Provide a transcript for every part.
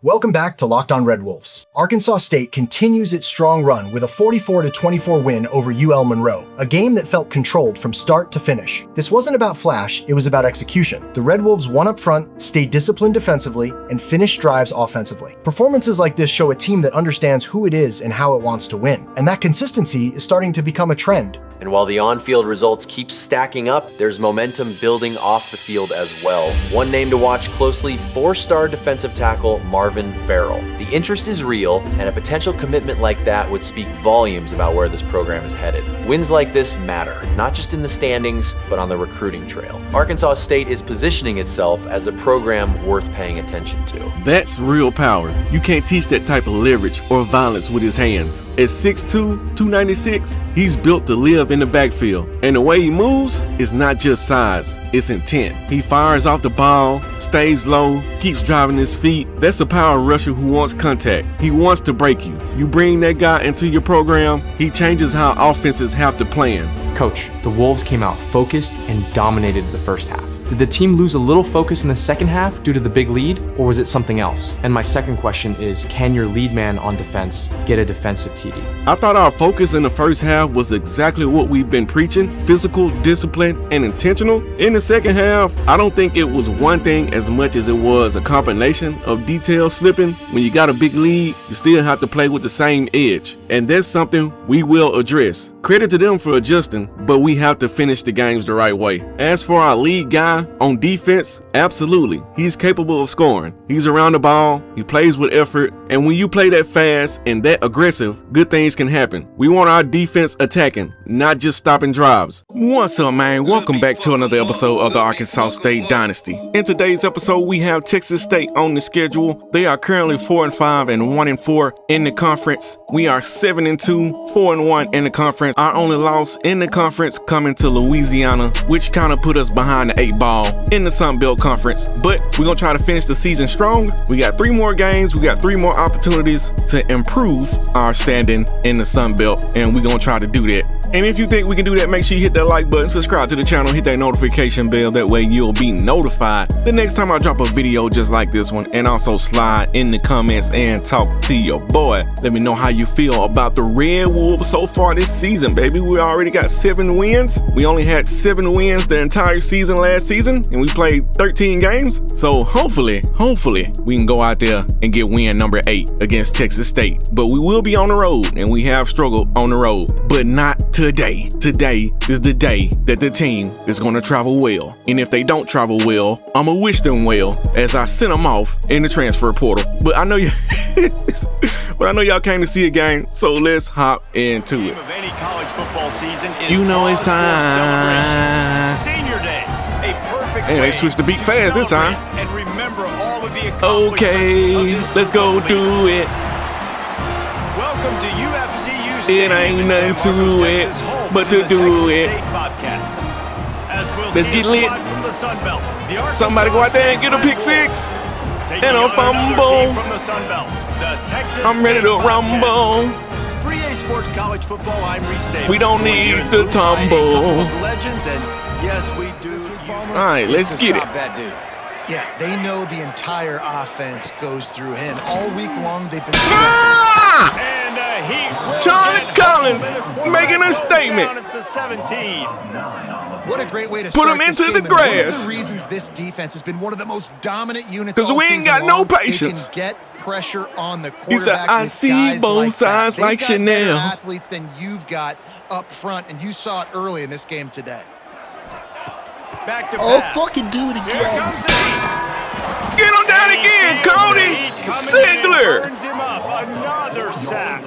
Welcome back to Locked On Red Wolves. Arkansas State continues its strong run with a 44-24 win over UL Monroe, a game that felt controlled from start to finish. This wasn't about flash, it was about execution. The Red Wolves won up front, stayed disciplined defensively, and finished drives offensively. Performances like this show a team that understands who it is and how it wants to win, and that consistency is starting to become a trend. And while the on-field results keep stacking up, there's momentum building off the field as well. One name to watch closely, 4-star defensive tackle Marvin Farrell. The interest is real, and a potential commitment like that would speak volumes about where this program is headed. Wins like this matter, not just in the standings, but on the recruiting trail. Arkansas State is positioning itself as a program worth paying attention to. That's real power. You can't teach that type of leverage or violence with his hands. At 6'2", 296, he's built to live in the backfield, and the way he moves is not just size, it's intent. He fires off the ball, stays low, keeps driving his feet. That's a power rusher who wants contact. He wants to break you. You bring that guy into your program, he changes how offenses have to plan. Coach, the Wolves came out focused and dominated the first half. Did the team lose a little focus in the second half due to the big lead, or was it something else? And my second question is, can your lead man on defense get a defensive TD? I thought our focus in the first half was exactly what we've been preaching: physical, disciplined, and intentional. In the second half, I don't think it was one thing as much as it was a combination of detail slipping. When you got a big lead, you still have to play with the same edge, and that's something we will address. Credit to them for adjusting, but we have to finish the games the right way. As for our lead guy on defense, absolutely, he's capable of scoring. He's around the ball, he plays with effort, and when you play that fast and that aggressive, good things can happen. We want our defense attacking, not just stopping drives. What's up, man? Welcome back to another episode of the Arkansas State Dynasty. In today's episode, we have Texas State on the schedule. They are currently 4-5 and 1-4 in the conference. We are 7-2, 4-1 in the conference. Our only loss in the conference coming to Louisiana, which kind of put us behind the 8 ball in the Sun Belt Conference. But we're going to try to finish the season strong. We got 3 more games. We got 3 more opportunities to improve our standing in the Sun Belt, and we're going to try to do that. And if you think we can do that, make sure you hit that like button, subscribe to the channel, hit that notification bell. That way you'll be notified the next time I drop a video just like this one. And also slide in the comments and talk to your boy. Let me know how you feel about the Red Wolves so far this season, baby. We already got 7 wins. We only had 7 wins the entire season last season, and we played 13 games. So hopefully we can go out there and get win number 8 against Texas State. But we will be on the road, and we have struggled on the road, but not today. Today is the day that the team is going to travel well. And if they don't travel well, I'm going to wish them well as I send them off in the transfer portal. But I know you y'all came to see a game, so let's hop into it. You know it's time. Senior Day, a perfect Hey, they switched the beat fast this time. And remember all of the Okay, let's go do it. Welcome to UFCU. It ain't nothing to it but to do it. Let's get lit. Somebody go out there and get a pick 6 and a fumble. I'm ready to rumble. Free A Sports College Football, I'm Restatement. We don't need to tumble. Legends, and yes, we do. All right, let's get it. Yeah, they know the entire offense goes through him. All week long, they've been... Charlie Collins making a statement. What a great way to put him this into game. the grass. One of the reasons this defense has been one of the most dominant units because we ain't got no patience. They can get pressure on the quarterback. He said, I see both sides like Chanel. Athletes than you've got up front, and you saw it early in this game today. Back to pass. Fucking do it again. Get him down again, Cody Sigler. Another sack.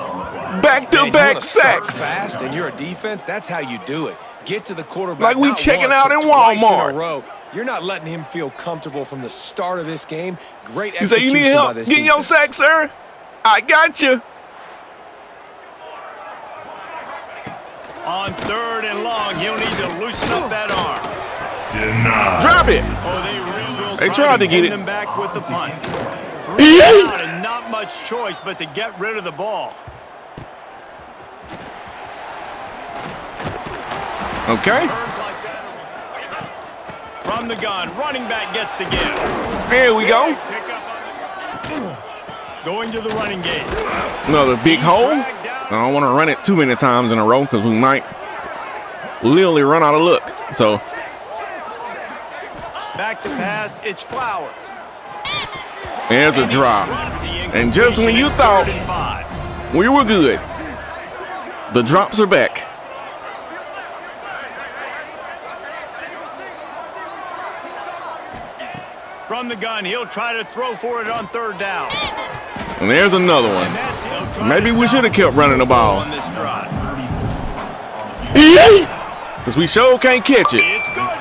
Back-to-back sacks. Fast, and you're a defense. That's how you do it. Get to the quarterback. Like we checking out in Walmart. You're not letting him feel comfortable from the start of this game. Great execution. You say you need help getting your sack, sir? I got you. On 3rd and long, he'll need to loosen up that arm. Drop it. Oh, they tried to get it. Him back with the punt. 3 out and not much choice but to get rid of the ball. Okay. From the gun, running back gets to give. Here we go. Going to the running game. Another big hole. I don't want to run it too many times in a row because we might literally run out of luck. So back to pass, it's Flowers. there's a drop. And just when you thought we were good, the drops are back. From the gun, he'll try to throw for it on third down. And there's another one. Maybe we should have kept running the ball. Because we sure can't catch it. It's good.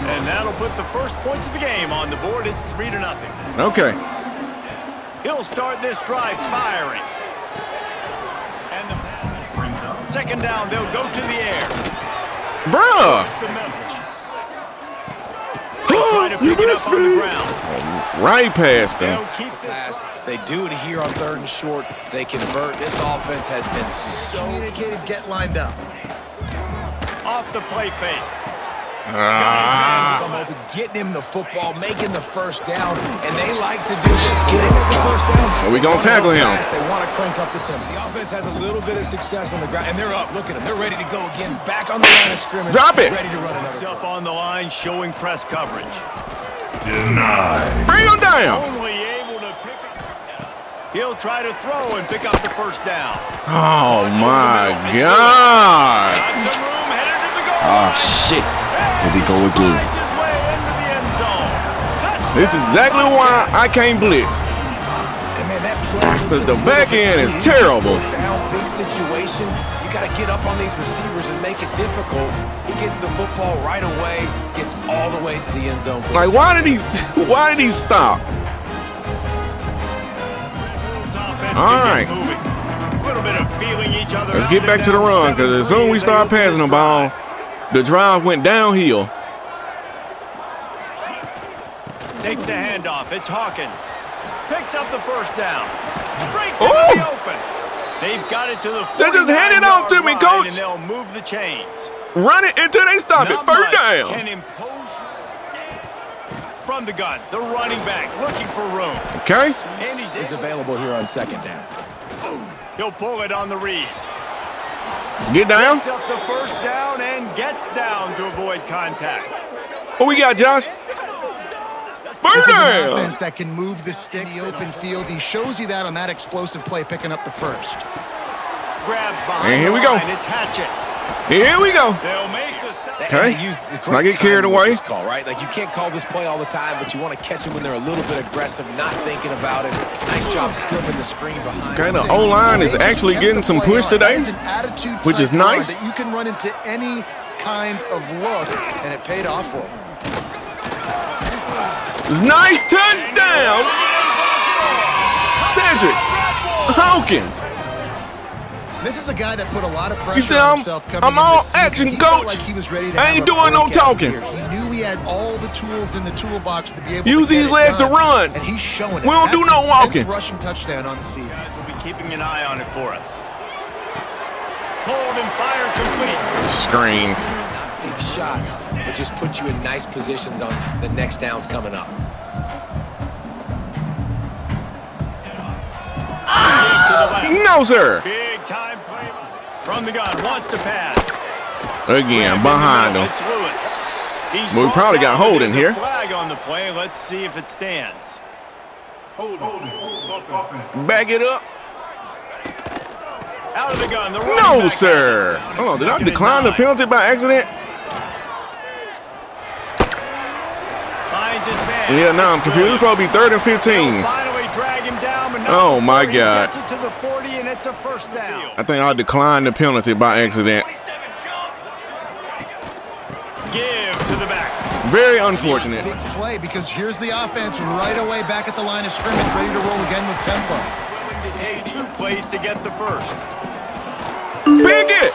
And that'll put the first points of the game on the board. It's 3-0. Okay. He'll start this drive firing. And the second down, they'll go to the air. Bruh. That's the message. Try to pick it up on the ground. Right past them. They'll keep this. They do it here on 3rd and short. They convert. This offense has been so Communicated, get lined up. Off the play fake. Getting him the football, making the first down, and they like to do this. Are we going to tackle him? They want to crank up the tempo. The offense has a little bit of success on the ground, and they're up. Look at them. They're ready to go again. Back on the line of scrimmage. Drop it. Ready to run another. He's up on the line, showing press coverage. Denied. Bring him down. Only able to pick up. He'll try to throw and pick up the first down. Oh, my God. Got some room, headed to the goal. Oh, shit. Here we go again. Finds his way into the end zone. Touchdown. This is exactly why I can't blitz. And man, that play. Because the back end is terrible. Down, big situation. You got to get up on these receivers and make it difficult. He gets the football right away, gets all the way to the end zone. Like, why did he stop? All right. Let's get back to the run, because as soon as we start passing the ball, the drive went downhill. Takes the handoff. It's Hawkins. Picks up the first down. Breaks Ooh. it open. They've got it to the 49-yard Just hand it off to me, line, coach. and they'll move the chains. Run it until they stop it. Not First much down. can impose from the gun. The running back looking for room. Okay. And He's available here on 2nd down. He'll pull it on the read. Let's get down. Picks up the first down and gets down to avoid contact. What we got, Josh? First This is an down. offense that can move the stick in the open field. He shows you that on that explosive play, picking up the first. Grab behind And here we the go. line. It's Hatchett. Here we go. They'll make the stop. Okay. Let's not get carried away. Call, right? Like, you can't call this play all the time, but you want to catch them when they're a little bit aggressive, not thinking about it. Nice job slipping the screen behind. Okay, the O-line is actually getting some push today, which is nice. That you can run into any kind of look, and it paid off for him. It's nice touchdown. Cedric Hawkins. This is a guy that put a lot of pressure You see, on himself coming I'm into all this season. action, He felt coach. like he was ready to I have ain't a doing no breakout talking. year. He knew he had all the tools in the toolbox to be able Use to get these it legs to done, run. and he's showing it. We don't do That's no his walking. 10th rushing touchdown on the season. Guys will be keeping an eye on it for us. Hold and fire complete. Screen. Not big shots, but just put you in nice positions on the next downs coming up. No, sir. Big time play from the gun. Wants to pass. Again, behind him. It's Lewis. He's Well, we probably got brought hold down. in There's here. a flag on the play. Let's see if it stands. Back it up. Out of the gun. The running No, back sir. has it down. Hold on, It's did I 2nd and decline the 9. penalty by accident? Finds his man. Yeah, now I'm It's confused. It's Williams. supposed to be 3rd and They'll 15. finally drag him down, but not Oh, my before he God. gets it to the 40, and it's a first down. I think I declined the penalty by accident. Give to the back. Very unfortunate. Big play, because here's the offense right away back at the line of scrimmage, ready to roll again with tempo. Willing to take 2 plays to get the first. Pick it.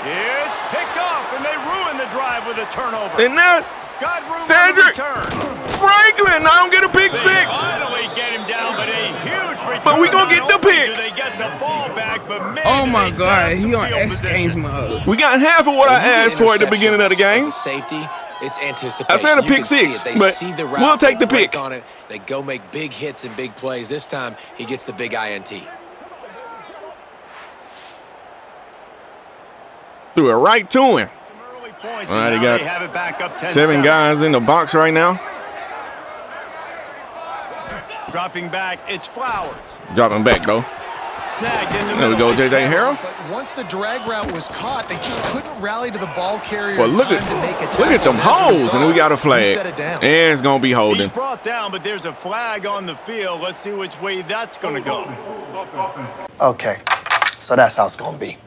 It's picked off, and they ruin the drive with a turnover. And that's Got room Cedric on the return. Franklin. I don't get a pick They 6. finally get him down, but a huge return. But we gonna get Not the only pick. do they get the ball back, but man, Oh do my they God, set up he some on field X Games position. mode. We got half of what I asked for at the beginning of the game. As a safety, It's anticipation. I said a You pick can see six, it. They but see the route, we'll take they the pick. break on it. They go make big hits and big plays. This time, he gets the big INT. Threw it right to him. All right, he got have it back up 10-7. 7 guys in the box right now. Dropping back, it's Flowers. Dropping back, though. Snagged in the There we middle. go, J.J. Harrell. But once the drag route was caught, they just couldn't rally to the ball carrier. Well, in look time to make a at them tackle. As a holes, and then we got a result, flag. he set it down. And it's going to be He's holding. brought down, but there's a flag on the field. Let's see which way that's going to go. Okay, so that's how it's gonna be.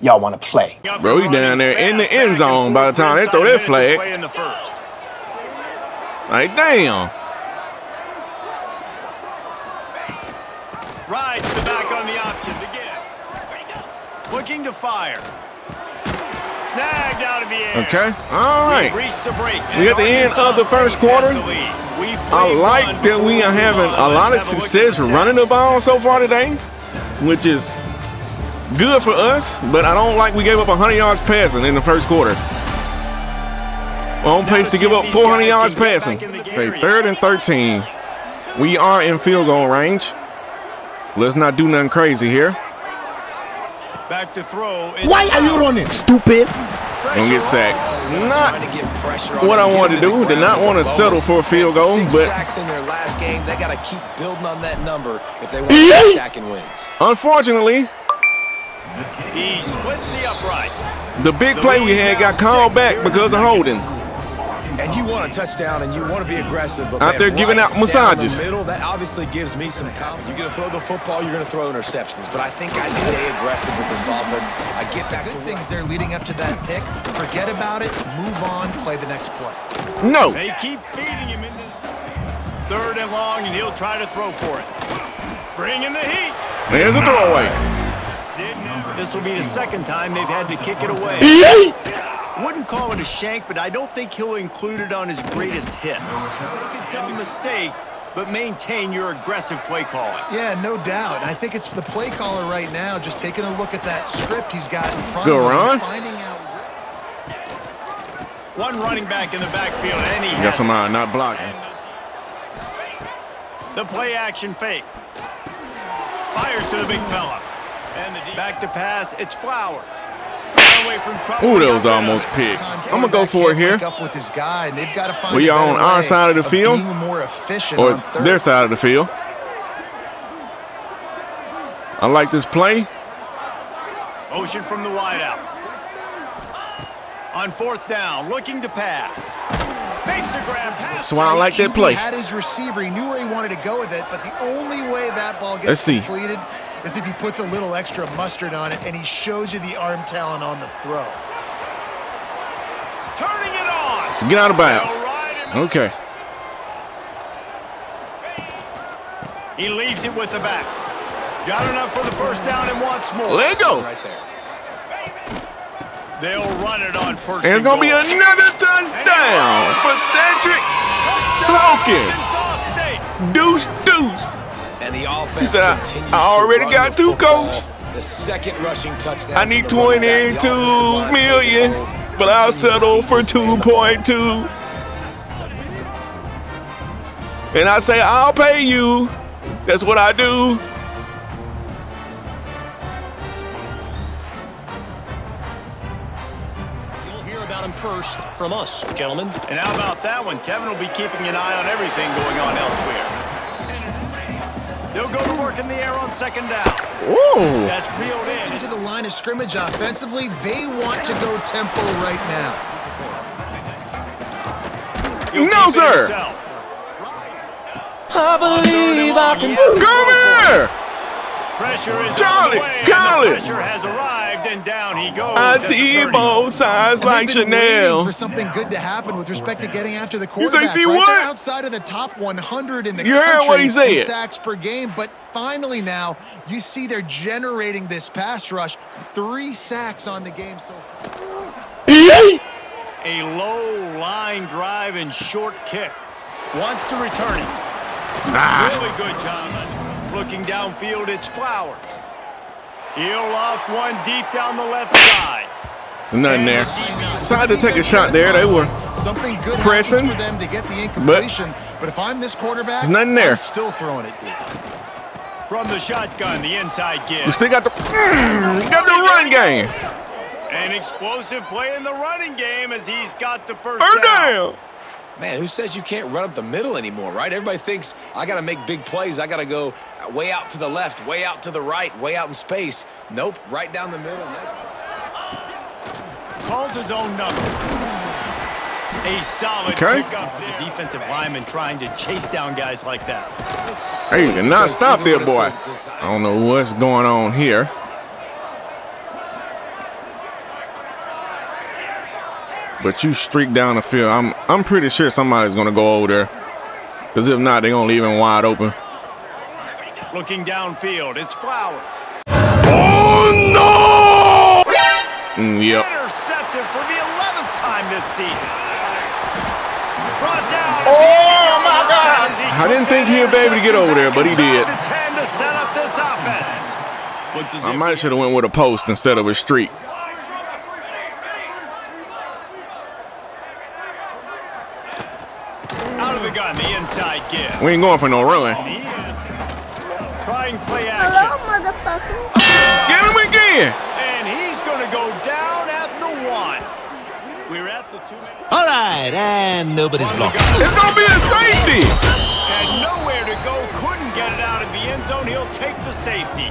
Y'all want to play? Bro, he down there in the end zone by the time they throw that flag. In the first. Like, damn. Rides the back on the option to get. Looking to fire. Snagged out of the air. Okay, all right. Reached the break. We at the end of the first quarter. I like that we are having a lot of success running the ball so far today, which is good for us, but I don't like we gave up 100 yards passing in the first quarter. We're on pace to give up 400 yards passing. Okay, 3rd and 13. We are in field goal range. Let's not do nothing crazy here. Back to throw. Why are you running, stupid? Gonna get sacked. Not Trying to get pressure on what I him, wanted to get him do. the Did not ground want to as a settle bonus. for a field goal, 6 but sacks in their last game. They got to keep building on that number if they want to keep stacking wins. unfortunately, He splits the uprights. the big play we had got called back because of holding. And you want a touchdown and you want to be aggressive. But Out man, there giving right out massages. down the middle, that obviously gives me some confidence. You're going to throw the football, you're going to throw interceptions. But I think I stay aggressive with this offense. I get back to Good things there leading up to that pick. Forget about it. Move on. Play the next play. No. They keep feeding him in this 3rd and long, and he'll try to throw for it. Bring in the heat. There's a throwaway. This will be the 2nd time they've had to kick it away. Wouldn't call it a shank, but I don't think he'll include it on his greatest hits. Make a dumb mistake, but maintain your aggressive play calling. Yeah, no doubt. I think it's the play caller right now, just taking a look at that script he's got in front Good of him. run. Finding out. One running back in the backfield, and he Got has somebody not blocking. the play action fake. Fires to the big fella. And the back to pass, it's Flowers. Away from trouble. Ooh, that was almost picked. I'm going to go for it here. Up with his guy, and they've got to find We a are better on our way side of the field, being more efficient or on third. their side of the field. I like this play. Motion from the wideout. On 4th down, looking to pass. Makes a grab pass. That's why I like that QB play. had his receiver. He knew where he wanted to go with it, but the only way that ball Let's gets see. completed is if he puts a little extra mustard on it, and he shows you the arm talent on the throw. Turning it on. Let's get out of bounds. They'll ride him. Okay. He leaves it with the back. Got enough for the 1st down and wants more. Let go. right there. They'll run it on 1st And it's going to be goal. another touchdown for Cedric Hawkins. Arkansas State. Deuce, deuce. And the He offense said, continues I already to run got the 2, football. coach. The 2nd rushing touchdown. I need from the running back. The 22 offensive line million, goals but I'll continue to settle feed for this man. 2.2. And I say, I'll pay you. That's what I do. You'll hear about him first from us, gentlemen. And how about that one? Kevin will be keeping an eye on everything going on elsewhere. They'll go to work in the air on 2nd down. Ooh. That's reeled in. Into the line of scrimmage offensively, they want to go tempo right now. He'll No, keep it sir. himself. I believe I can Come here. Pressure is Charlie on the way, and Collins. the pressure has arrived, and down he goes. I at the see 30. both sides And like they've been waiting Chanel. for something good to happen with respect to getting after the You say quarterback. see right? what? They're outside of the top 100 in the You heard country what he in said. sacks per game, but finally now you see they're generating this pass rush. 3 sacks on the game so far. A low line drive and short kick. Wants to return it. Really good job. Looking downfield, it's Flowers. He'll loft one deep down the left side. Nothing there. Decided to take a shot there. They were something good pressing for them to get the incompletion. But if I'm this quarterback, there's nothing there. I'm still throwing it deep. From the shotgun, the inside give. We still got the run game. An explosive play in the running game as he's got the first down. Man, who says you can't run up the middle anymore, right? Everybody thinks I got to make big plays. I got to go way out to the left, way out to the right, way out in space. Nope, right down the middle. Nice. Calls his own number. A solid pickup. The defensive lineman trying to chase down guys like that. Hey, you cannot stop there, boy. I don't know what's going on here. But you streak down the field. I'm pretty sure somebody's gonna go over there. Because if not, they're gonna leave him wide open. Looking downfield, it's Flowers. Oh no! Yep. Intercepted for the 11th time this season. Brought down. Oh my God! I didn't think he'd be able to get over there, but he did. To set up this offense. I might should have went with a post instead of a streak. Out of the gun, the inside give. We ain't going for no run. Trying play action. Hello, motherfucker. Get him again. And he's going to go down at the 1. We're at the 2-minute. All right, and nobody's blocking. It's going to be a safety. And nowhere to go. Couldn't get it out of the end zone. He'll take the safety.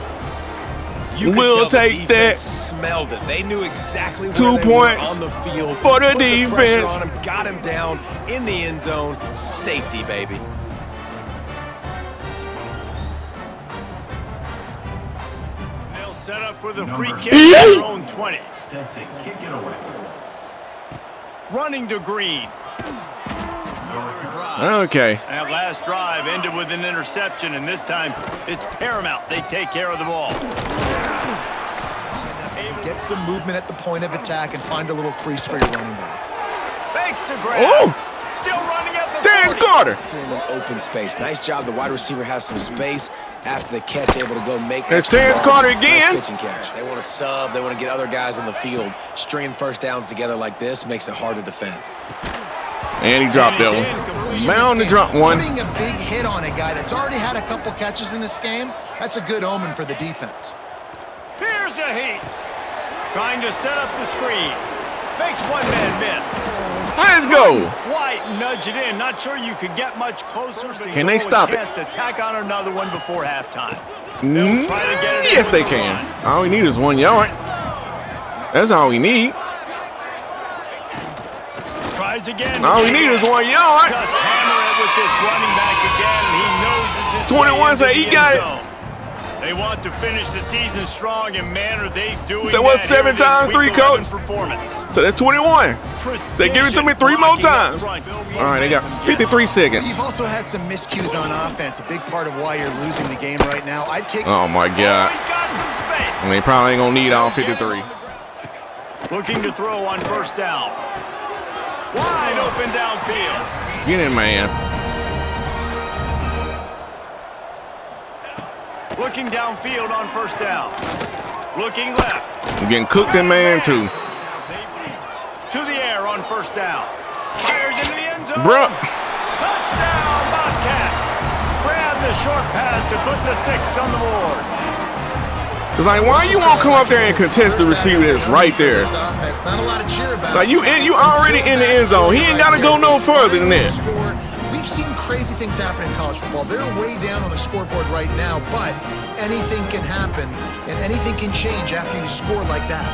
We'll take that. Smelled it. They knew exactly where 2 they points were on the field. for the Put defense. on him, got him down in the end zone. Safety, baby. They'll set up for the free kick at their own 20. Set to kick it away. Running to Green. Okay. That last drive ended with an interception, and this time it's paramount. They take care of the ball. Get some movement at the point of attack and find a little crease for your running back. Thanks to Graham. Oh! Still running at the Terrence Carter. To an open space. Nice job. The wide receiver has some space after the catch, able to go make. There's Terrence Carter again. Nice pitch and catch. They want to sub. They want to get other guys in the field. Stringing first downs together like this makes it hard to defend. And he dropped that one. Bound to drop one. Putting a big hit on a guy that's already had a couple catches in this game, that's a good omen for the defense. Here's a heat. Trying to set up the screen. Makes one man miss. Let's go. White nudge it in. Not sure you could get much closer. Can they stop it? To tack on another one before halftime. Yes, they can. All we need is 1 yard. That's all we need. Tries again. All we need is 1 yard. Just hammer it with this running back again. He knows it's 21 say he got it. They want to finish the season strong, and man, are they doing So what's 7 times 3, coach? So that's 21. They give it to me 3 more times. All right, they got 53 seconds. You've also had some miscues on offense, a big part of why you're losing the game right now. I'd take. Oh my God. And they probably ain't gonna need all 53. Looking to throw on first down. Wide open downfield. Get in, man. Looking downfield on first down. Looking left. I'm getting cooked in man too. To the air on first down. Fires into the end zone. Bruh. Touchdown, Bobcats. Grab the short pass to put the 6 on the board. It's like, why you won't come up there and contest the receiver that's right there? Not a lot of cheer about. Like you already in the end zone. He ain't gotta go no further than that. We've seen crazy things happen in college football. They're way down on the scoreboard right now, but anything can happen and anything can change after you score like that.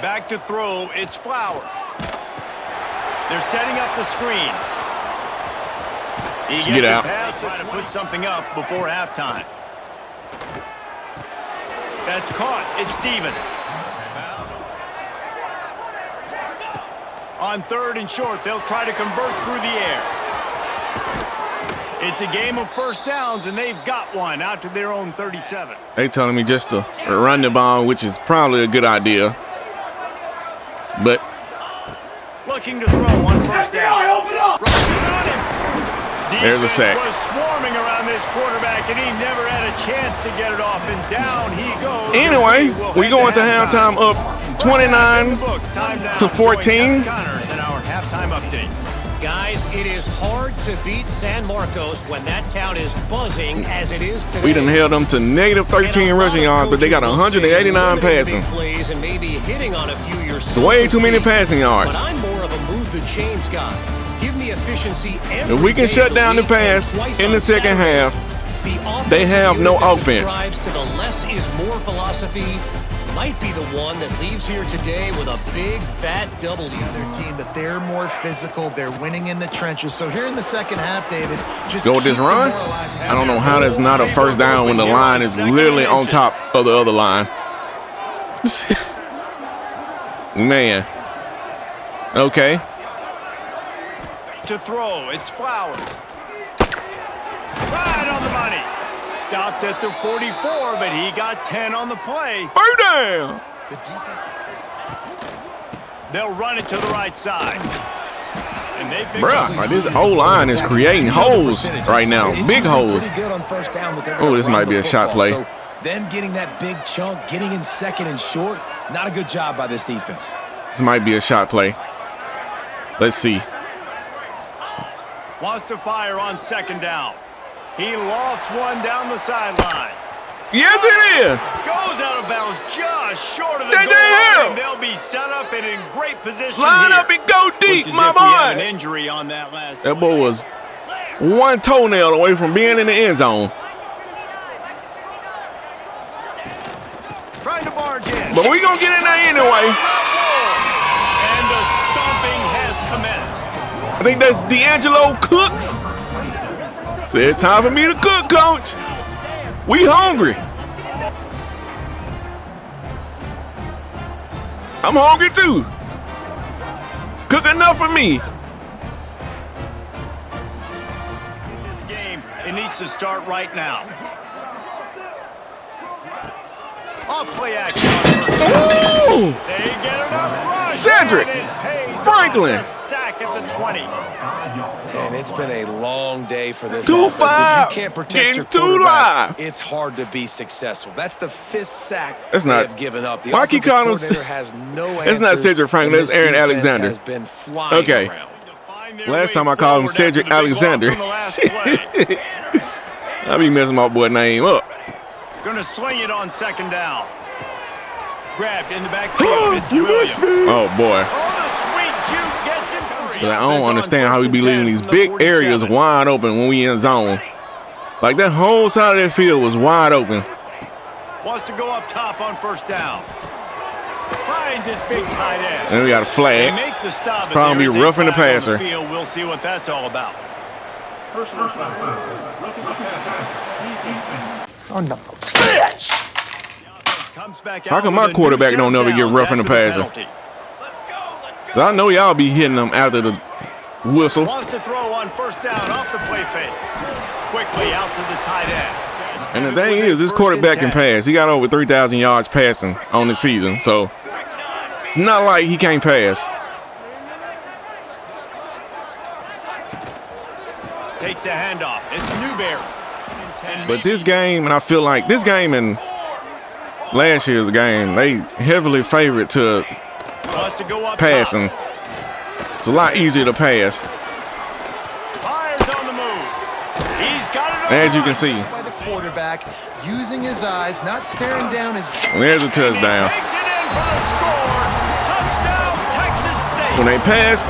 Back to throw, it's Flowers. They're setting up the screen. He gets get out. A pass to put something up before halftime. That's caught. It's Stevens. On 3rd and short, they'll try to convert through the air. It's a game of first downs, and they've got one out to their own 37. They telling me just to run the ball, which is probably a good idea. But looking to throw on first down. Rushes on him. There's a sack. Was swarming around this quarterback, and he never had a chance to get it off. And down he goes. Anyway, we go into halftime up 29-14. Guys, it is hard to beat San Marcos when that town is buzzing as it is today. We done held them to -13 rushing yards, but they got 189 passing. And maybe hitting on a few It's way too many passing yards. But I'm more of a move the chains guy. Give me efficiency every If we can shut down the pass in the second half, they have no offense. To the less is more philosophy might be the one that leaves here today with a big fat W. Their team, but they're more physical. They're winning in the trenches. So here in the second half, David, just go with this run. I don't know how that's not a first down when the line is literally on top of the other line. Man. Okay. To throw, it's Flowers. Right on the money. Stopped at the 44, but he got 10 on the play. Third down. The defense. They'll run it to the right side. Bruh, like this O-line is creating holes right now. Big holes. Oh, this might be a shot play. So them getting that big chunk, getting in second and short, not a good job by this defense. This might be a shot play. Let's see. Wants to fire on second down. He lofts one down the sideline. Yes, it is. Goes out of bounds just short of the goal line, and they'll be set up and in great position. Line up and go deep, my boy. An injury on that last. That boy was one toenail away from being in the end zone. Trying to barge in. But we gonna get in there anyway. And the stomping has commenced. I think that's D'Angelo Cooks. So it's time for me to cook, coach. We hungry. I'm hungry too. Cook enough for me. This game, it needs to start right now. Off play action. Ooh! They get enough rush. Cedric Franklin. Sack at the 20. And it's been a long day for this 2-5. offense. If you can't protect your quarterback, live. it's hard to be successful. That's the 5th sack That's they not, have given up. The why keep calling him? has no That's not Cedric Franklin. That's Aaron Alexander. Has been flying okay. around. Last time I called him Cedric Alexander. I be messing my boy name up. Gonna swing it on second down. Grabbed in the backfield. It's Williams. Oh boy. Oh, the sweet juke gets him free. But I don't understand how we be leaving these big areas wide open when we in zone. Like that whole side of that field was wide open. Wants to go up top on first down. Finds his big tight end. And we got a flag. They make the stop. It's probably be roughing the passer. We'll see what that's all about. Son of a bitch! How come my quarterback don't never get roughing the passer? I know y'all be hitting them after the whistle. Wants to throw on first down off the play fake. Quickly out to the tight end. And the thing is, this quarterback can pass. He got over 3,000 yards passing on the season, so it's not like he can't pass. Takes the handoff. It's Newberry. But this game, and I feel like this game and last year's game, they heavily favored to passing. It's a lot easier to pass. Fires on the move. He's got it. As you can see. By the quarterback, using his eyes, not staring down his. There's a touchdown. Takes it in for the score. Touchdown, Texas State. When they pass,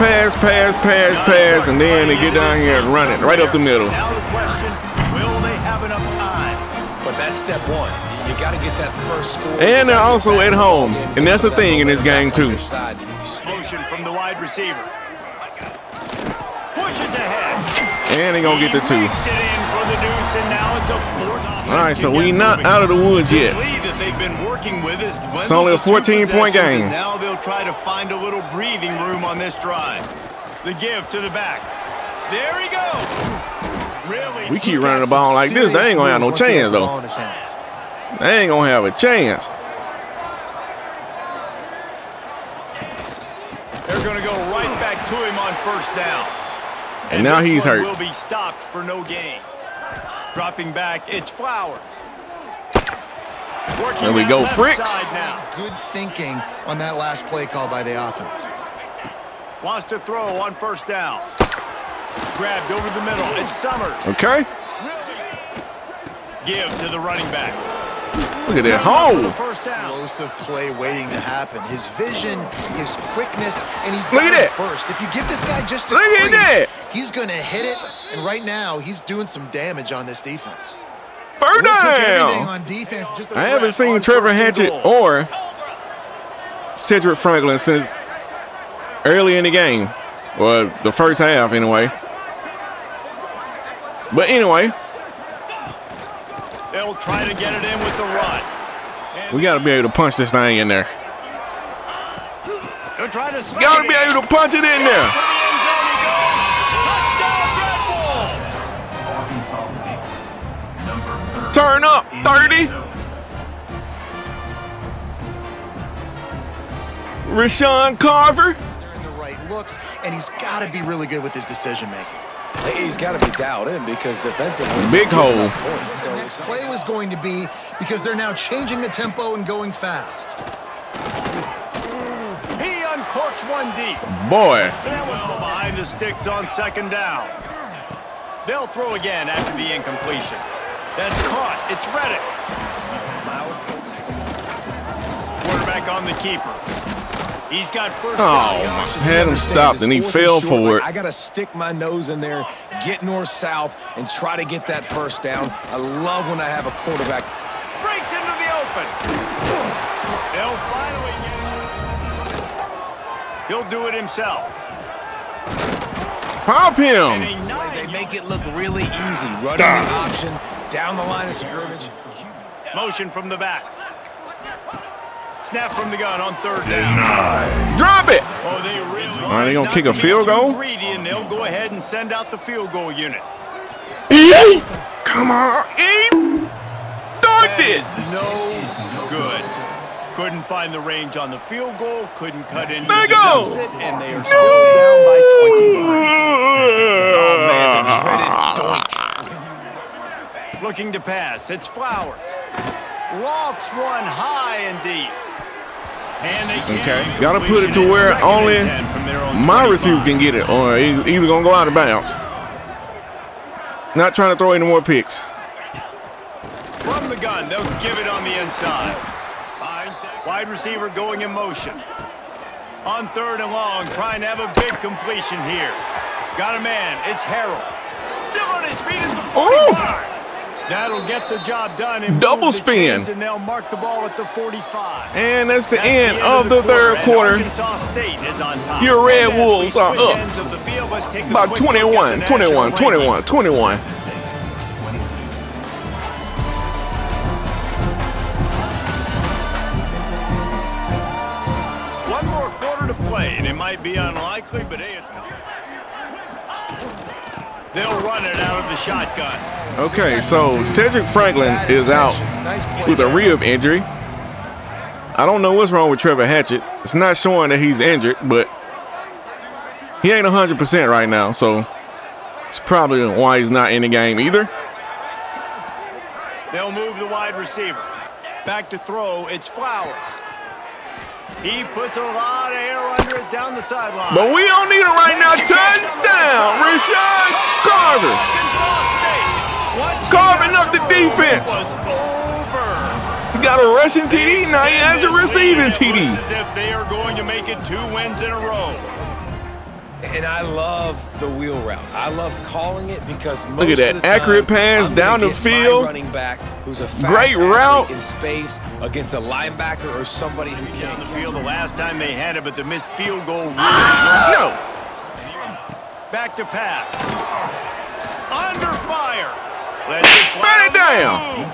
and then they get down here and run it right up the middle. Now the question, will they have enough time? But that's step one. You got to get that first score. And they're also at home, and that's a thing in this game too. Motion from the wide receiver. Pushes ahead. And they're going to get the 2. Makes it in for the deuce, and now it's a 4th. All right, so we not out of the woods yet. This lead that they've been working with is It's only a 14-point game. Now they'll try to find a little breathing room on this drive. The give to the back. There he goes. Really? We keep running the ball like this. They ain't going to have no chance, though. They ain't going to have a chance. They're going to go right back to him on first down. And now he's hurt. Will be stopped for no gain. Dropping back, it's Flowers. Working There we that go, left Fricks. side now. Good thinking on that last play call by the offense. Wants to throw on first down. Grabbed over the middle. It's Summers. Okay. Give to the running back. Look at that hole. First down. Explosive play waiting to happen. His vision, his quickness, and he's Look got at his burst. If you give this guy just a Look at that. he's going to hit it. And right now, he's doing some damage on this defense. Third Took everything down. on defense. Just I haven't seen Trevor Hatchett or Cedric Franklin since early in the game. Well, the first half anyway. But anyway, They'll try to get it in with the run. we got to be able to punch this thing in there. They'll try to Got to be able to punch it in there. Turn up, 30. Rashawn Carver. They're in the right looks, and he's got to be really good with his decision making. He's got to be dialed in because defensively, Big hole. So the next play was going to be because they're now changing the tempo and going fast. He uncorks one deep. Boy. That one from behind the sticks on second down. They'll throw again after the incompletion. That's caught. It's Reddick. Quarterback on the keeper. He's got first down. Had him stopped and he fell for it. I got to stick my nose in there, get north-south, and try to get that first down. I love when I have a quarterback. Breaks into the open. He'll finally get it. He'll do it himself. Pop him. They make it look really easy. Running the option, down the line of scrimmage. Motion from the back. Snap from the gun on third down. Drop it. Oh, they really Are they going to kick a field goal? Greedy, and they'll go ahead and send out the field goal unit. Come on. Dunked it. That is no good. Couldn't find the range on the field goal. Couldn't cut into There the go. deficit, and they are still down by 21. Looking to pass. It's Flowers. Lofts one high and deep. And they Okay, got to put it to where only my receiver can get it, or he's either going to go out of bounds. Not trying to throw any more picks. From the gun, they'll give it on the inside. Wide receiver going in motion. On third and long, trying to have a big completion here. Got a man, it's Harrell. Still on his feet at the 45. That'll get the job done. And double spin. And they'll mark the ball at the 45. And that's the end of the third quarter. Arkansas State is on top. Your Red Wolves are up about 21. One more quarter to play, and it might be unlikely, but hey, it's coming. They'll run it out of the shotgun. Okay, so Cedric Franklin is out with a rib injury. I don't know what's wrong with Trevor Hatchett. It's not showing that he's injured, but he ain't 100% right now, so it's probably why he's not in the game either. They'll move the wide receiver. Back to throw, it's Flowers. He puts a lot of air under it down the sideline. But we don't need it right now. Touchdown, Rashawn Carver. Carving up the defense. He got a rushing TD, now he has a receiving TD. As if they are going to make it 2 wins in a row. And I love the wheel route. I love calling it because most look at that of the time, accurate pass I'm down the gonna get my field. running back who's a fast Great route in space against a linebacker or somebody who On can't the catch field it. the last time they had it, but the missed field goal. No. Back to pass. Under fire. Let's Burn it down.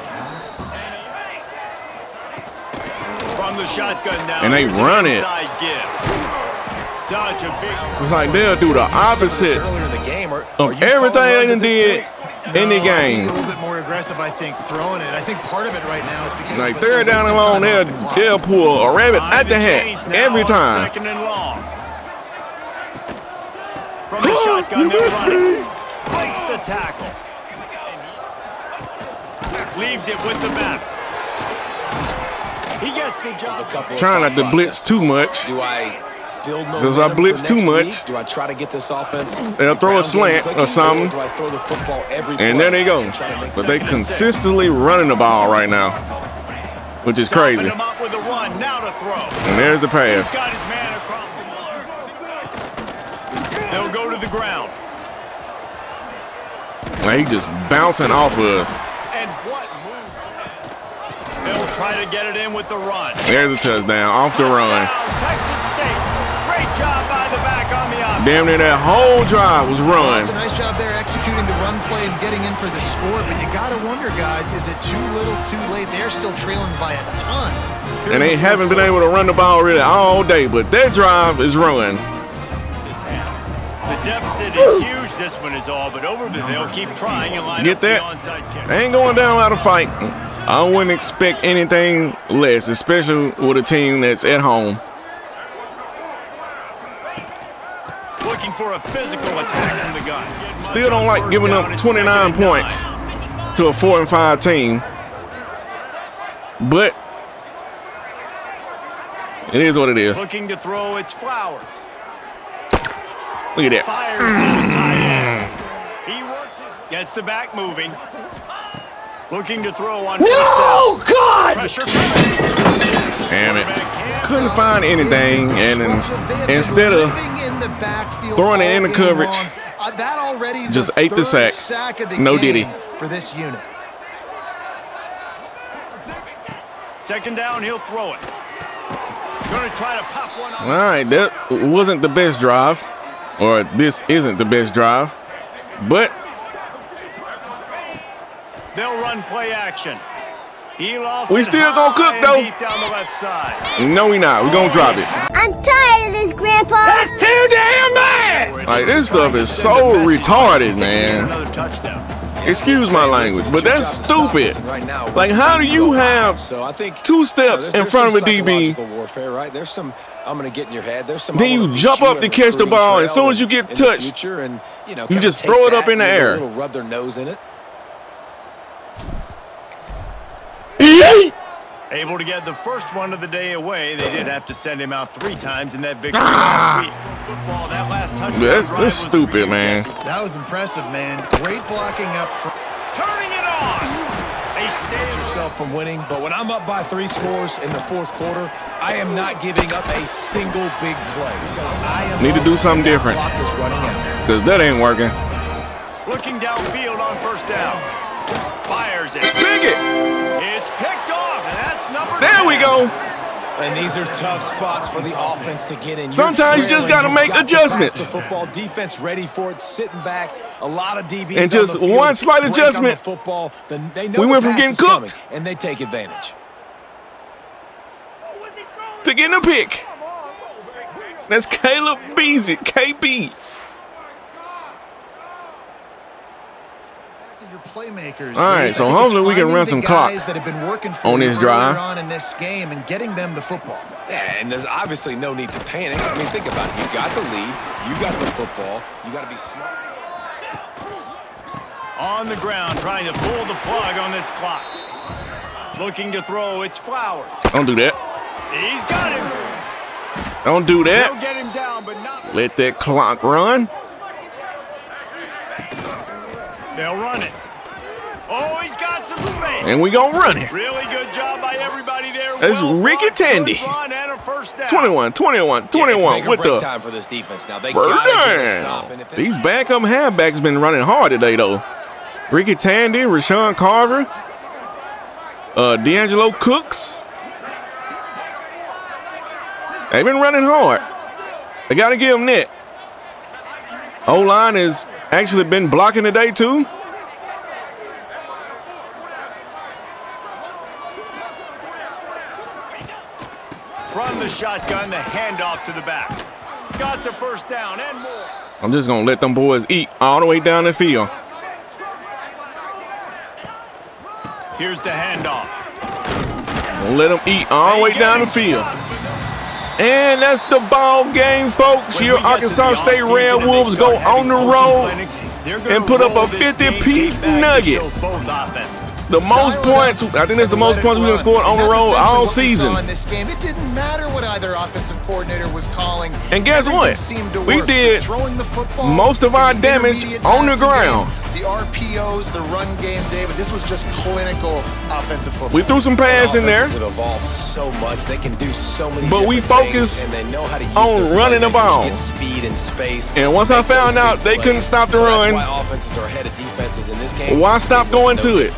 From the shotgun now. And they Here's an run it. inside give. Such a big. It's like they'll do the opposite Earlier in the game, or of everything they did in the A game. little bit more aggressive, I think, throwing it. I think part of it right now is because Like third down and long, they'll pull a rabbit at the hat every time. Second and long. From the shotgun, they'll run it. Breaks the tackle. Leaves it with the back. He gets the job. Trying not to blitz too much. Do I build because I blitz too much. Do I try to get this offense? They'll throw a slant or something, do I throw the football every and there they go. But they consistently running the ball right now, which is crazy. Him up with a run, now to throw. And there's the pass. He's got his man across the line. They'll go to the ground. Now he just bouncing off of us. And what move? They'll try to get it in with the run. There's a touchdown off the run. Texas State. Great job by the back on the offense. Damn near that whole drive was run. It's a nice job there executing the run play and getting in for the score, but you got to wonder, guys, is it too little too late? They're still trailing by a ton. And they haven't been able to run the ball really all day, but that drive is run. The deficit is huge. This one is all, but over, but they'll keep trying and line up the onside kick. They ain't going down without a fight. I wouldn't expect anything less, especially with a team that's at home. Looking for a physical attack from the gun. Still don't like giving up 29 points to a 4-5 team, but it is what it is. Looking to throw, it's Flowers. Look at that. Fires to the tight end. He works his, gets the back moving. Looking to throw on first down. God! Pressure coming. Damn it. Couldn't find anything, and instead of throwing it in the coverage, just ate the sack. No diddy. For this unit. Second down, he'll throw it. Going to try to pop one on. All right, that wasn't the best drive, or this isn't the best drive, but they'll run play action. We still gonna cook though. Deep down the left side. No, we not. We gonna drop it. I'm tired of this, Grandpa. That's too damn bad. Like, this stuff is so retarded, man. Another touchdown. Excuse my language, but that's stupid. Like, how do you have 2 steps in front of a DB? Warfare, right? There's some. I'm gonna get in your head. There's some. Then you jump up to catch the ball, and as soon as you get touched, you just throw it up in the air. Rub their nose in it. Able to get the first one of the day away. They did have to send him out 3 times in that victory last week. Football, that last touchdown. That's stupid, man. That was impressive, man. Great blocking up front. Turning it on. They stay yourself from winning, but when I'm up by 3 scores in the 4th quarter, I am not giving up a single big play because I am need to do something different because that ain't working. Looking downfield on first down. Fires it. Pick it. It's picked off, and that's number 10. There we go. And these are tough spots for the offense to get in. Sometimes you just got to make adjustments. The football defense ready for it, sitting back. A lot of DBs and just one slight adjustment. Football, then they know we went from getting cooked and they take advantage to getting a pick. That's Caleb Beasley, KB. Playmakers. All right, so hopefully we can run some clock that have been working for on this drive on in this game and getting them the football. Yeah, and there's obviously no need to panic. I mean, think about it. You got the lead. You got the football. You got to be smart. On the ground, trying to pull the plug on this clock. Looking to throw, it's Flowers. Don't do that. He's got him. Don't do that. They'll get him down, but not. Let that clock run. They'll run it. Oh, he's got some space. And we gonna run it. Really good job by everybody there. That's Ricky Tandy. 21 with the time for this defense now. They first down. These backup halfbacks been running hard today, though. Ricky Tandy, Rashawn Carver, D'Angelo Cooks. They've been running hard. They got to give them that. O-line has actually been blocking today, too. From the shotgun, the handoff to the back. Got the first down and more. I'm just going to let them boys eat all the way down the field. Here's the handoff. Gonna let them eat all the way down the field. And that's the ball game, folks. Your Arkansas State Red Wolves go on the road and put up a 50-piece nugget. Both offenses. The most points, I think that's the most points we've been scored on the road all season. In this game, it didn't matter what either offensive coordinator was calling. And guess what? We did most of our damage on the ground. The RPOs, the run game, David, this was just clinical offensive football. We threw some pass in there. It evolves so much. They can do so many but we focus and they know how to use on running the ball. Get speed and space. And once I found out they couldn't stop the run, that's why offenses are ahead of defenses in this game. Why stop going to it?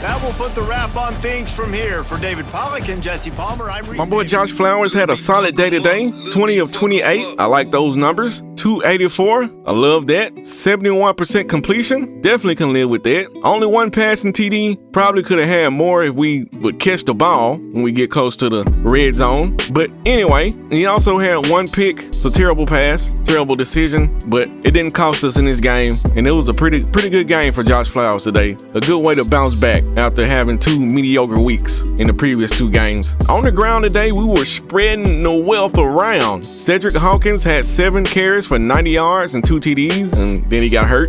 That will put the wrap on things from here. For David Pollack and Jesse Palmer, I'm My boy Josh Flowers had a solid day today. 20 of 28. I like those numbers. 284. I love that. 71% completion. Definitely can live with that. Only one passing TD. Probably could have had more if we would catch the ball when we get close to the red zone. But anyway, he also had one pick. It's a terrible pass, terrible decision, but it didn't cost us in this game. And it was a pretty good game for Josh Flowers today. A good way to bounce back after having 2 mediocre weeks in the previous 2 games. On the ground today, we were spreading the wealth around. Cedric Hawkins had 7 carries for 90 yards and 2 TDs, and then he got hurt.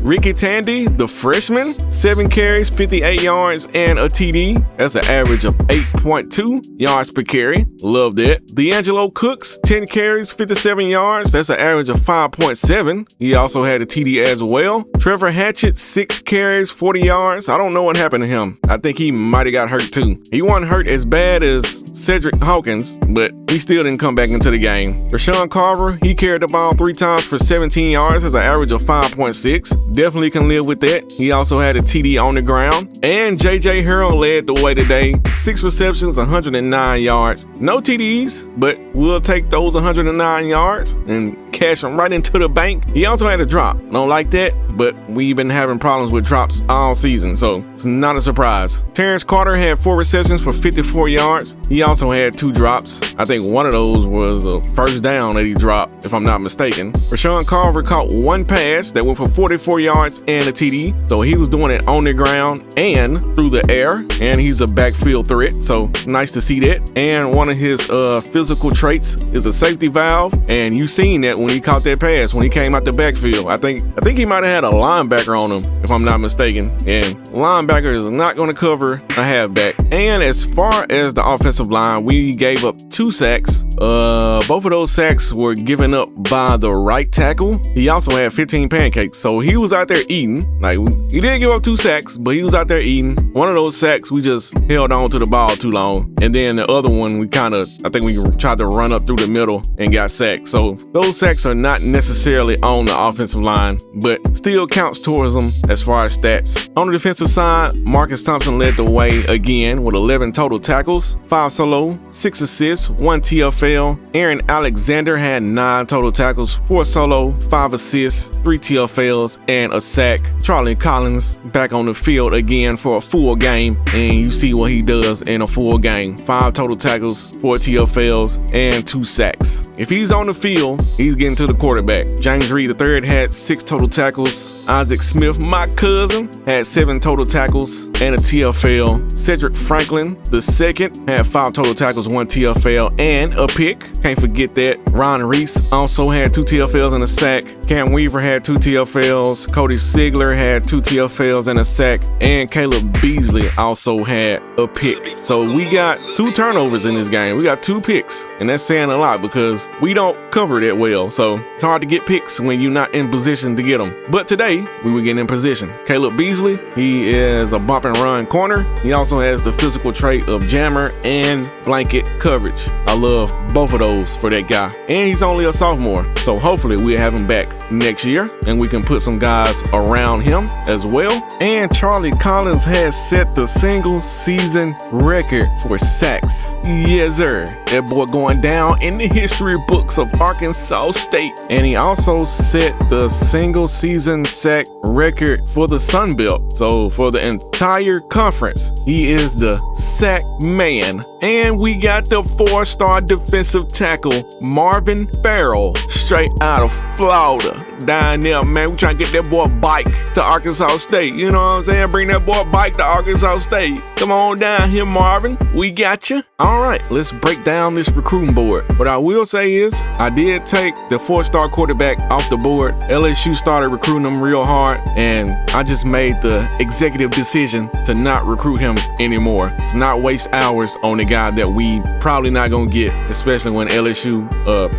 Ricky Tandy, the freshman, 7 carries, 58 yards, and a TD. That's an average of 8.2 yards per carry. Love that. D'Angelo Cooks, 10 carries, 57 yards. That's an average of 5.7. He also had a TD as well. Trevor Hatchett, 6 carries, 40 yards. I don't know what happened to him. I think he might have got hurt too. He wasn't hurt as bad as Cedric Hawkins, but he still didn't come back into the game. Rashawn Carver, he carried the ball 3 times for 17 yards. That's an average of 5.6. Definitely can live with that. He also had a TD on the ground. And JJ Harrell led the way today. 6 receptions, 109 yards. No TDs, but we'll take those 109 yards and cash them right into the bank. He also had a drop. Don't like that, but we've been having problems with drops all season, so it's not a surprise. Terrence Carter had 4 receptions for 54 yards. He also had 2 drops. I think one of those was a first down that he dropped, if I'm not mistaken. Rashawn Carver caught 1 pass that went for 44 yards and a TD. So he was doing it on the ground and through the air, and he's a backfield threat. So nice to see that. And one of his physical traits is a safety valve, and you seen that when he caught that pass when he came out the backfield. I think he might have had a linebacker on him, if I'm not mistaken. And linebacker is not going to cover a halfback. And as far as the offensive line, we gave up 2 sacks. Both of those sacks were given up by the right tackle. He also had 15 pancakes, so he was out there eating. Like, he didn't give up 2 sacks, but he was out there eating. One of those sacks, we just held on to the ball too long, and then the other one, I think we tried to run up through the middle and got sacked. So those sacks are not necessarily on the offensive line, but still counts towards them as far as stats. On the defensive side, Marcus Thompson led the way again with 11 total tackles, 5 solo, 6 assists, 1 TFL. Aaron Alexander had 9 total tackles, 4 solo, 5 assists, 3 TFLs, and a sack. Charlie Collins back on the field again for a full game, and you see what he does in a full game. 5 total tackles, 4 TFLs, and 2 sacks. If he's on the field, he's getting to the quarterback. James Reed III had 6 total tackles. Isaac Smith, my cousin, had 7 total tackles and a TFL. Cedric Franklin II had 5 total tackles, 1 TFL, and a pick. Can't forget that. Ron Reese also had 2 TFLs and a sack. Cam Weaver had 2 TFLs. Cody Sigler had 2 TFLs and a sack. And Caleb Beasley also had a pick. So we got 2 turnovers in this game. We got 2 picks. And that's saying a lot because we don't cover that well. So it's hard to get picks when you're not in position to get them. But today, we were getting in position. Caleb Beasley, he is a bump and run corner. He also has the physical trait of jammer and blanket coverage. I love both of those for that guy. And he's only a sophomore. So hopefully we'll have him back next year and we can put some guys around him as well. And Charlie Collins has set the single season record for sacks. Yes, sir. That boy going down in the history books of Arkansas State. And he also set the single season sack record for the Sun Belt. So for the entire conference, he is the sack man. And we got the 4-star defensive tackle, Marvin Farrell, straight out of Florida. down there, man. We trying to get that boy Bike to Arkansas State. You know what I'm saying? Bring that boy Bike to Arkansas State. Come on down here, Marvin. We got you. All right, let's break down this recruiting board. What I will say is I did take the 4-star quarterback off the board. LSU started recruiting him real hard, and I just made the executive decision to not recruit him anymore. It's not waste hours on a guy that we probably not gonna get, especially when LSU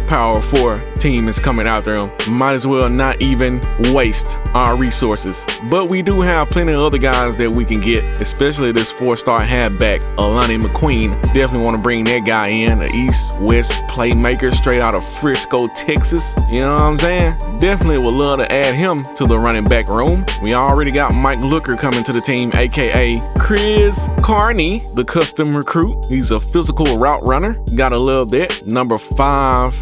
Power 4 team is coming after him. Might as well not even waste our resources. But we do have plenty of other guys that we can get, especially this 4-star halfback, Alani McQueen. Definitely want to bring that guy in, an East-West playmaker straight out of Frisco, Texas. You know what I'm saying? Definitely would love to add him to the running back room. We already got Mike Looker coming to the team, aka Chris Carney, the custom recruit. He's a physical route runner. Gotta love that. Number 5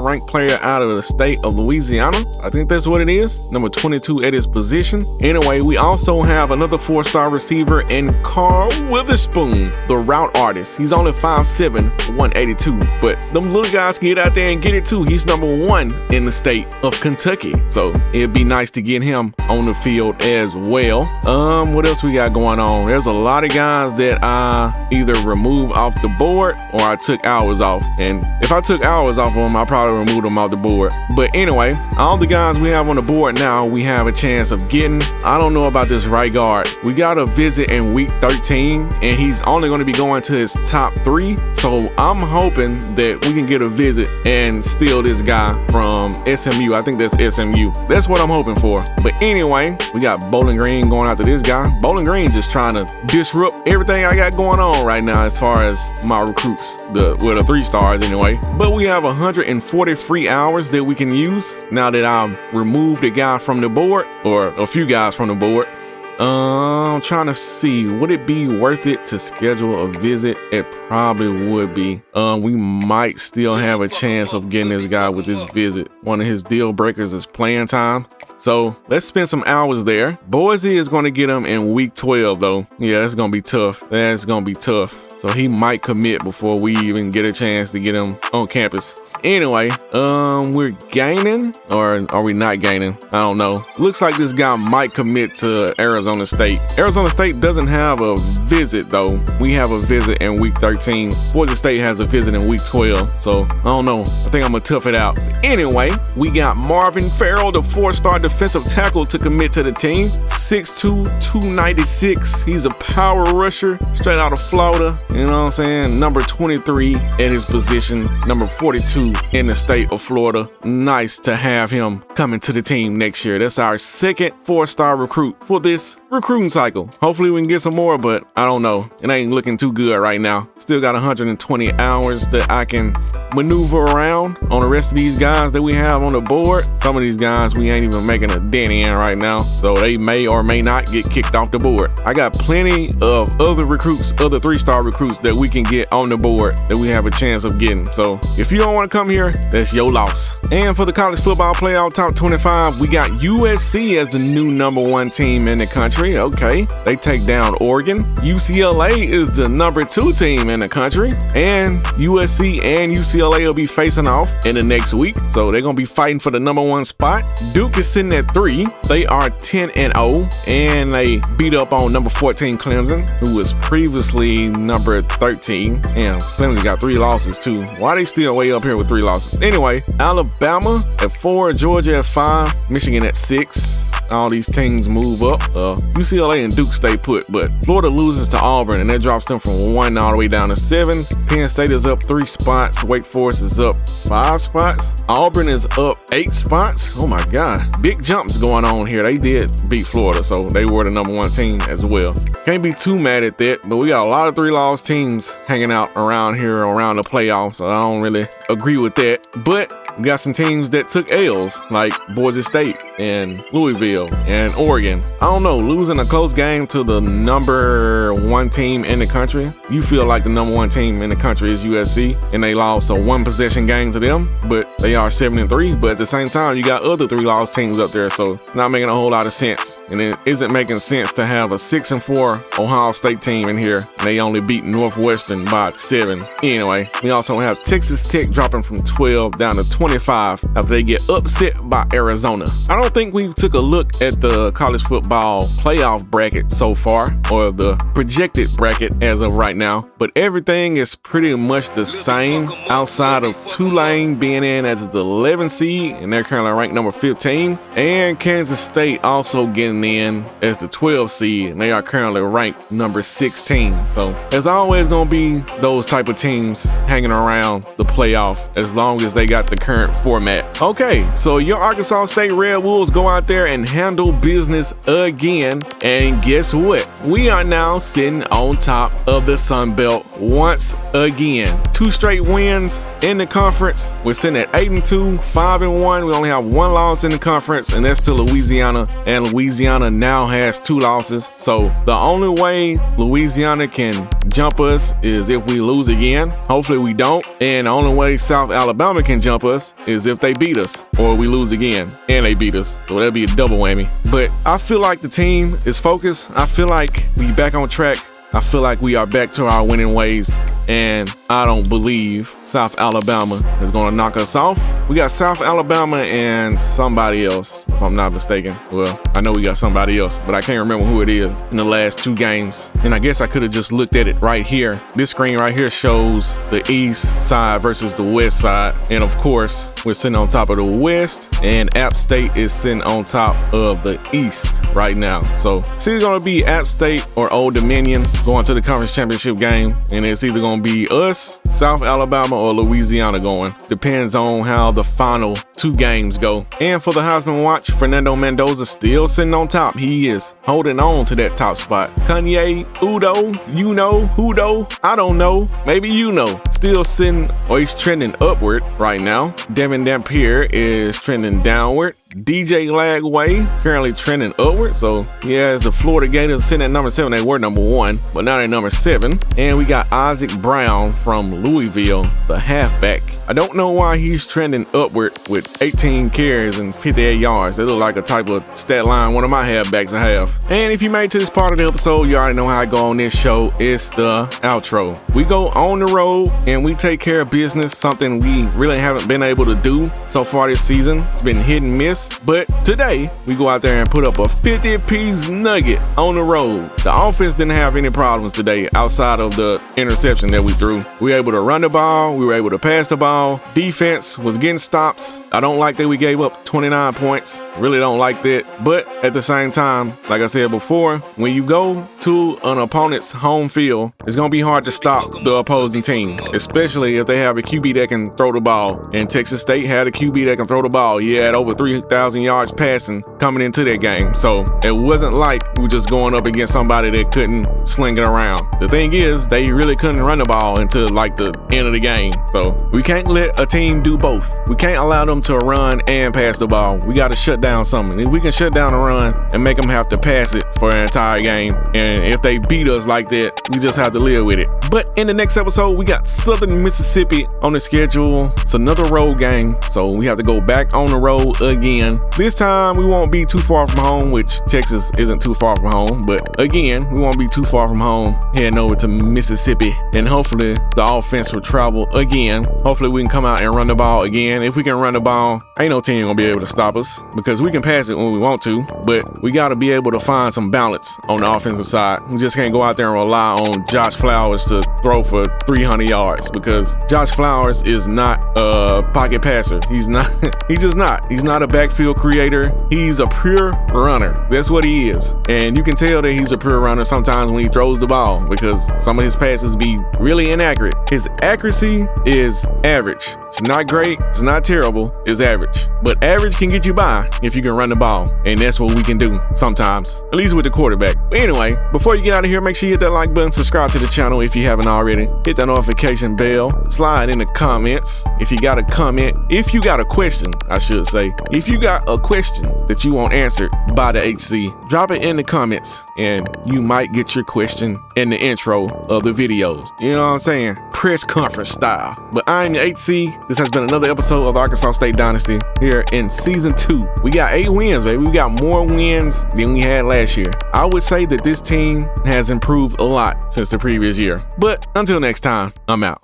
ranked player out of the state of Louisiana. I think that's what it is. Number 22 at his position. Anyway, we also have another 4-star receiver in Carl Witherspoon, the route artist. He's only 5'7", 182, but them little guys can get out there and get it too. He's number 1 in the state of Kentucky, so it'd be nice to get him on the field as well. What else we got going on? There's a lot of guys that I either removed off the board or I took hours off, and if I took hours off of them, I probably removed them off the board. But anyway, all the guys we have on the board now, we have a chance of getting. I don't know about this right guard. We got a visit in week 13, and he's only going to be going to his top 3. So I'm hoping that we can get a visit and steal this guy from SMU. I think that's SMU. That's what I'm hoping for. But anyway, we got Bowling Green going after this guy. Bowling Green just trying to disrupt everything I got going on right now as far as my recruits, the 3-stars anyway. But we have 140 free hours that we can use now that I removed a guy from the board, or a few guys from the board. I'm trying to see, would it be worth it to schedule a visit? It probably would be. We might still have a chance of getting this guy with this visit. One of his deal breakers is playing time. So let's spend some hours there. Boise is going to get him in week 12 though. Yeah, that's going to be tough. That's going to be tough. So he might commit before we even get a chance to get him on campus. Anyway, we're gaining, or are we not gaining? I don't know. Looks like this guy might commit to Arizona State. Arizona State doesn't have a visit though. We have a visit in week 13. Boise State has a visit in week 12. So I don't know. I think I'm gonna tough it out. Anyway, we got Marvin Farrell, the 4-star defensive tackle, to commit to the team. 6'2", 296. He's a power rusher straight out of Florida. You know what I'm saying? Number 23 at his position. Number 42 in the state of Florida. Nice to have him coming to the team next year. That's our second 4-star recruit for this recruiting cycle. Hopefully we can get some more, but I don't know. It ain't looking too good right now. Still got 120 hours that I can maneuver around on the rest of these guys that we have on the board. Some of these guys we ain't even making a dent in right now, so they may or may not get kicked off the board. I got plenty of other recruits, other 3-star recruits that we can get on the board that we have a chance of getting. So if you don't want to come here, that's your loss. And for the college football playoff top 25, we got USC as the new number 1 team in the country. Okay, they take down Oregon. UCLA is the number 2 team in the country, and USC and UCLA will be facing off in the next week, so they're gonna be fighting for the number 1 spot. Duke is sitting at 3. They are 10-0, and they beat up on number 14 Clemson, who was previously number 13. And Clemson got 3 losses too. Why they still way up here with 3 losses? Anyway, Alabama at 4, Georgia at 5, Michigan at 6. All these teams move up. UCLA and Duke stay put, but Florida loses to Auburn, and that drops them from 1 all the way down to 7. Penn State is up 3 spots. Wake Forest is up 5 spots. Auburn is up 8 spots. Oh my God. Big jumps going on here. They did beat Florida, so they were the number 1 team as well. Can't be too mad at that, but we got a lot of 3-loss teams hanging out around here around the playoffs, so I don't really agree with that. But we got some teams that took L's, like Boise State and Louisville and Oregon. I don't know, losing a close game to the number 1 team in the country. You feel like the number 1 team in the country is USC, and they lost a 1-possession game to them, but they are 7-3. But at the same time, you got other 3-loss teams up there, so not making a whole lot of sense. And it isn't making sense to have a 6-4 Ohio State team in here, and they only beat Northwestern by 7. Anyway, we also have Texas Tech dropping from 12 down to 20 25 after they get upset by Arizona. I don't think we took a look at the college football playoff bracket so far, or the projected bracket as of right now, but everything is pretty much the same outside of Tulane being in as the 11th seed, and they're currently ranked number 15, and Kansas State also getting in as the 12th seed, and they are currently ranked number 16. So there's always going to be those type of teams hanging around the playoff as long as they got the current format. Okay, so your Arkansas State Red Wolves go out there and handle business again, and guess what? We are now sitting on top of the Sun Belt once again. 2 straight wins in the conference. We're sitting at 8-2, 5-1. We only have 1 loss in the conference, and that's to Louisiana, and Louisiana now has 2 losses. So the only way Louisiana can jump us is if we lose again. Hopefully we don't. And the only way South Alabama can jump us is if they beat us, or we lose again and they beat us. So that'll be a double whammy. But I feel like the team is focused. I feel like we back on track. I feel like we are back to our winning ways, and I don't believe South Alabama is going to knock us off. We got South Alabama and somebody else, if I'm not mistaken. Well, I know we got somebody else, but I can't remember who it is in the last 2 games. And I guess I could have just looked at it right here. This screen right here shows the east side versus the west side. And of course, we're sitting on top of the west, and App State is sitting on top of the east right now. So it's either going to be App State or Old Dominion going to the conference championship game, and it's either going to be us, South Alabama, or Louisiana going. Depends on how the final 2 games go. And for the Heisman Watch, Fernando Mendoza still sitting on top. He is holding on to that top spot. Kanye, Udo, you know, Hudo, I don't know, maybe you know, still sitting, or he's trending upward right now. Devin Dampier is trending downward. DJ Lagway currently trending upward, so he has the Florida Gators sitting at number 7. They were number 1, but now they're number 7. And we got Isaac Brown from Louisville, the halfback. I don't know why he's trending upward with 18 carries and 58 yards. That look like a type of stat line one of my halfbacks I have. And if you made it to this part of the episode, you already know how I go on this show. It's the outro. We go on the road and we take care of business, something we really haven't been able to do so far this season. It's been hit and miss. But today, we go out there and put up a 50-piece nugget on the road. The offense didn't have any problems today outside of the interception that we threw. We were able to run the ball. We were able to pass the ball. Defense was getting stops. I don't like that we gave up 29 points. Really don't like that. But at the same time, like I said before, when you go to an opponent's home field, it's going to be hard to stop the opposing team, especially if they have a QB that can throw the ball. And Texas State had a QB that can throw the ball. He had over 3,000 yards passing coming into that game. So it wasn't like we were just going up against somebody that couldn't sling it around. The thing is, they really couldn't run the ball until like the end of the game. So we can't let a team do both. We can't allow them to run and pass the ball. We got to shut down something. If we can shut down the run and make them have to pass it for an entire game, and if they beat us like that, we just have to live with it. But in the next episode, we got Southern Mississippi on the schedule. It's another road game, so we have to go back on the road again. This time we won't be too far from home, which Texas isn't too far from home, but again, we won't be too far from home heading over to Mississippi, and hopefully the offense will travel again. Hopefully we can come out and run the ball again. If we can run the ball, ain't no team gonna be able to stop us, because we can pass it when we want to, but we got to be able to find some balance on the offensive side. We just can't go out there and rely on Josh Flowers to throw for 300 yards, because Josh Flowers is not a pocket passer. He's just not. He's not a backfield creator. He's a pure runner. That's what he is. And you can tell that he's a pure runner sometimes when he throws the ball, because some of his passes be really inaccurate. His accuracy is average. It's not great. It's not terrible. It's average. But average can get you by if you can run the ball. And that's what we can do sometimes, at least with the quarterback. But anyway, before you get out of here, make sure you hit that like button, subscribe to the channel if you haven't already. Hit that notification bell, slide in the comments if you got a comment. If you got a question, I should say. If you got a question that you want answered by the HC, drop it in the comments and you might get your question in the intro of the videos. You know what I'm saying? Press conference style. But I'm the HC. This has been another episode of the Arkansas State Dynasty here in season 2. We got 8 wins, baby. We got more wins than we had last year. I would say that this team has improved a lot since the previous year. But until next time, I'm out.